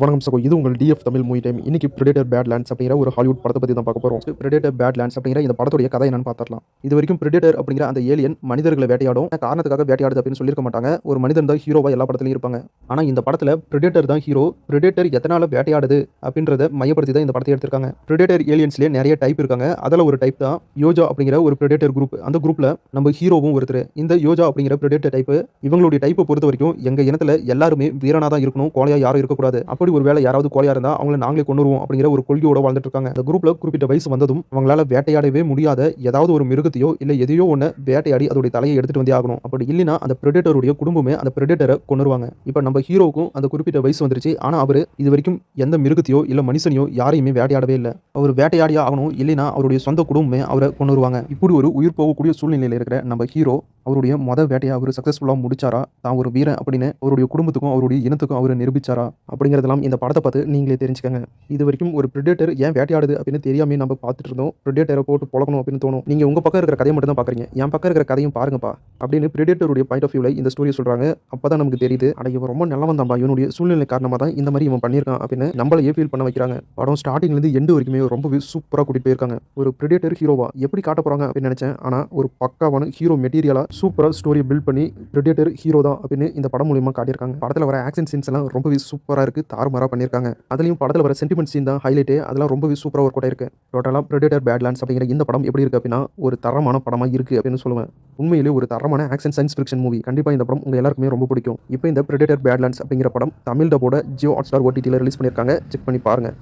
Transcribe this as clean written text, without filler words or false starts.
வணக்கம் சகோ, இது உங்கள் டிஎஃப் தமிழ் மூவி டைம். இன்னைக்கு பிரெடேட்டர் பேட்லேண்ட்ஸ் அப்படிங்கிற ஒரு ஹாலிவுட் படத்தை பத்தி தான் பார்க்க போறோம். பிரெடேட்டர் பேட்லேண்ட்ஸ் அப்படிங்கிற இந்த படத்துடைய கதை என்னன்னு பார்த்துடலாம். இது வரைக்கும் பிரெடேட்டர் அப்படிங்கிற அந்த ஏலியன் மனிதர்களை வேட்டையாடும் காரணத்துக்காக வேட்டையாடுது அப்படின்னு சொல்லியிருக்க மாட்டாங்க. ஒரு மனிதன் தான் ஹீரோவா எல்லா படத்துலயும் இருப்பாங்க. ஆனா இந்த படத்துல பிரெடேட்டர் தான் ஹீரோ. பிரெடேட்டர் எதனால வேட்டையாடுது அப்படின்றத மையப்படுத்தி தான் இந்த படத்தை எடுத்திருக்காங்க. பிரெடேட்டர் ஏலியன்ஸ்லயே நிறைய டைப் இருக்காங்க. அதுல ஒரு டைப் தான் யோஜா அப்படிங்கிற ஒரு பிரெடேட்டர் குரூப். அந்த குரூப்ல நம்ம ஹீரோவும் ஒருத்தர். இந்த யோஜா அப்படிங்கிற பிரெடேட்டர் டைப் இவங்களுடைய டைப்பை பொறுத்த வரைக்கும் எங்க இனத்துல எல்லாருமே வீரனா தான் இருக்கணும், கோழையா யாரும் இருக்கக்கூடாது. அப்படி ஒரு வேளை யாராவது கோழையா இருந்தா அவங்கள நாங்களே கொன்னுருவோம் அப்படிங்கிற ஒரு கொள்கையோட வாழ்ந்துட்டு இருக்காங்க. இந்த குரூப்ல குறிப்பிட்ட வயசு வந்ததும் அவங்களால வேட்டையாடவே முடியாத ஏதாவது ஒரு மிருகத்தையோ இல்ல எதையோ ஒண்ண வேட்டையாடி அதோட தலையை எடுத்துட்டு வந்தே ஆகணும். அப்படி இல்லைன்னா அந்த பிரெடேட்டருடைய குடும்பமே அந்த பிரெடேட்டரை கொன்னுருவாங்க. இப்ப நம்ம ஹீரோவுக்கும் அந்த குறிப்பிட்ட வயசு வந்துருச்சு. ஆனா அவரு இது வரைக்கும் எந்த மிருகத்தையோ இல்ல மனுஷனையோ யாரையுமே வேட்டையாடவே இல்லை. அவர் வேட்டையாடியா ஆகணும், இல்லைன்னா அவருடைய சொந்த குடும்பமே அவரை கொன்னுருவாங்க. இப்படி ஒரு உயிர் போகக்கூடிய சூழ்நிலையில இருக்கிற நம்ம ஹீரோ அவருடைய வேட்டையை அவர் சக்சஸ்ஃபுல்லா முடிச்சாரா, தான் ஒரு வீரன் அப்படின்னு அவருடைய குடும்பத்துக்கும் அவருடைய இனத்துக்கும் அவர் நிரூபிச்சாரா அப்படிங்கிறதெல்லாம் இந்த படத்தை பார்த்து நீங்களே தெரிஞ்சுக்கங்க. இது வரைக்கும் ஒரு பிரெடேட்டர் ஏன் வேட்டையாடுது அப்படின்னு தெரியாம நம்ம பார்த்துட்டு இருந்தோம். பிரெடேட்டரை போட்டு பொழக்கணும் அப்படின்னு தோணும். நீங்க உங்க பக்கம் இருக்கிற கதையை மட்டும் தான் பாக்குறீங்க, என் பக்கம் இருக்கிற கதையும் பாருங்கப்பா அப்படின்னு பிரெடேட்டருடைய பாயிண்ட் ஆஃப் வியூல இந்த ஸ்டோரியை சொல்றாங்க. அப்பதான் நமக்கு தெரியுது, அட இவன் ரொம்ப நல்லவன் தான்பா, இவனுடைய சூழ்நிலை காரணமா தான் இந்த மாதிரி இவன் பண்ணியிருக்கான் அப்படின்னு நம்மளையே ஃபீல் பண்ண வைக்கிறாங்க. படம் ஸ்டார்டிங்ல இருந்து எண்டு வரைக்குமே ரொம்பவே சூப்பரா கூட்டிட்டு போயிருக்காங்க. ஒரு பிரெடேட்டர் ஹீரோவா எப்படி காட்ட போறாங்க அப்படின்னு நினைச்சேன். ஆனா ஒரு பக்காவான ஹீரோ மெட்டீரியலா சூப்பரா ஸ்டோரியை பில்ட் பண்ணி பிரெடேட்டர் ஹீரோ தான் அப்படின்னு இந்த படம் மூலமா காட்டியிருக்காங்க. படத்துல வர ஆக்ஷன் சீன்ஸ் எல்லாம் ரொம்பவே சூப்பரா இருக்கு, தாறுமாறா பண்ணியிருக்காங்க. அதுலயும் படத்துல வர சென்டிமெண்ட் சீன் தான் ஹைலைட்டே. அதெல்லாம் ரொம்பவே சூப்பரா ஒர்க் அவுட் ஆயிருக்கு. டோட்டலா பிரெடேட்டர் பேட்லேண்ட்ஸ் அப்படிங்கிற இந்த படம் எப்படி இருக்கு அப்படின்னா ஒரு தரமான படமா இருக்கு அப்படின்னு சொல்லுவேன். உண்மையிலேயே ஒரு தரமான ஆக்ஷன் சயின்ஸ் ஃபிக்ஷன் மூவி. கண்டிப்பா இந்த படம் உங்க எல்லாருக்குமே ரொம்ப பிடிக்கும். இப்போ இந்த பிரெடேட்டர் பேட்லேண்ட்ஸ் அப்படிங்கிற படம் தமிழ் டப்போட ஜியோ ஹாட்ஸ்டார் ஓடிடில ரிலீஸ் பண்ணியிருக்காங்க. செக் பண்ணி பாருங்க.